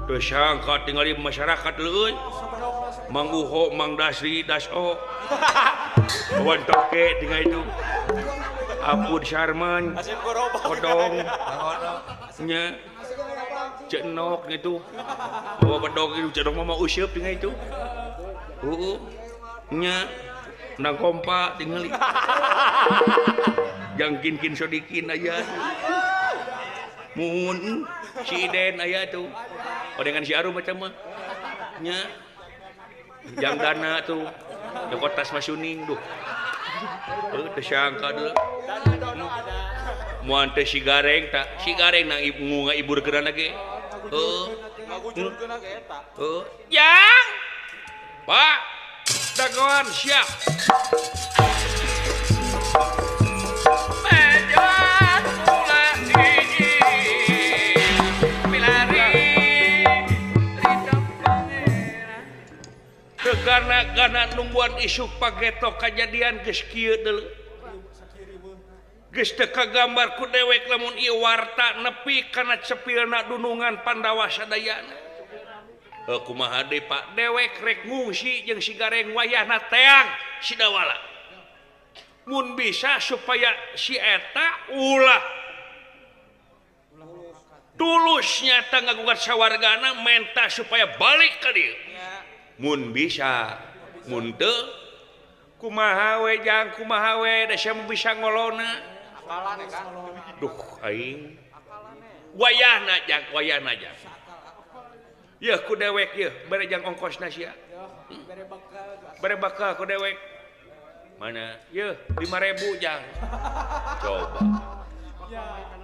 teu sangka tinggal di masyarakat leuy Mang Uho Mang Dasri Daso kawan toke tinggal itu Apud Syarman Odong nya Cenok gitu bawa bedog itu Cenok mama usyep tinggal itu nya nang kompa tinggal jangkin sodikin aja mun si Den aya tuh dengan si Arum macam mah nya jang dana tuh dekotas masuning tuh teu sangka deui moal teh si gareng nang ibu ngaiburkeun ge ngagujurkeun ge eta yang Pak dagoan siap Mejon mula hiji pilari ridho pangeran tegana nungguan isuk pageto kajadian geus kieu deuleu geus teu kagambar ku dewek lamun ieu warta nepi kana cepilna dunungan Pandawa sadayana kumaha deui Pak dewek rek ngungsi jeung si gareng wayahna teang si Dawala mun bisa supaya si eta ulah tulusnya ngagugat sawargana menta supaya balik ka dieu mun bisa mun teu kumaha we jang kumaha we da sia bisa ngolona akalan kan duh aing wayahna jang ya ku dewek ya bare jang ongkosna sia bare bakal ku dewek mana ya 5.000 jang coba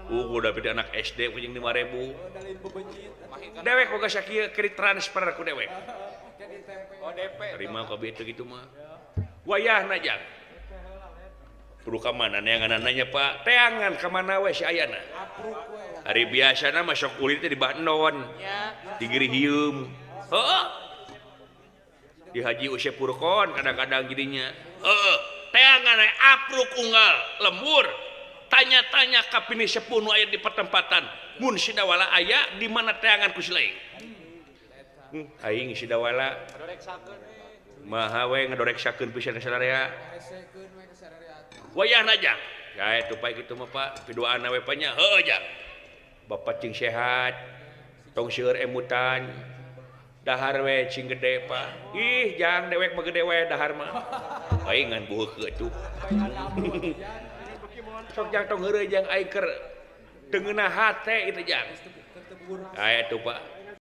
udah beda anak SD punya 5.000 dewek boga sakieu kredit transfer ku dewek terima ka itu gitu mah wayahna jang kudu ka mana neangan-nanya Pak teangan ka mana we si ayana hari biasana mah sok kulit di Bandon di Girihium heeh di Haji Usep Purkon kadang-kadang jadinya heeh teangan apruk unggal lembur tanya-tanya ka pini sepuh nu aya di pertempatan mun si Dawala aya di mana teangan ku si lain aing si Dawala maha we ngadoreksakeun pisan sadaya wayahna jang ya itu pae kitu mah Pak pidoana we pa nya heuh jang bapak cing sehat tong seueur emutan dahar we cing gede Pak ih jang dewek mah gede we dahar mah aing ngan bueuh atuh sok jang tong heureuy jang aing keur teu ngeunah hate itu jang aya tuh Pak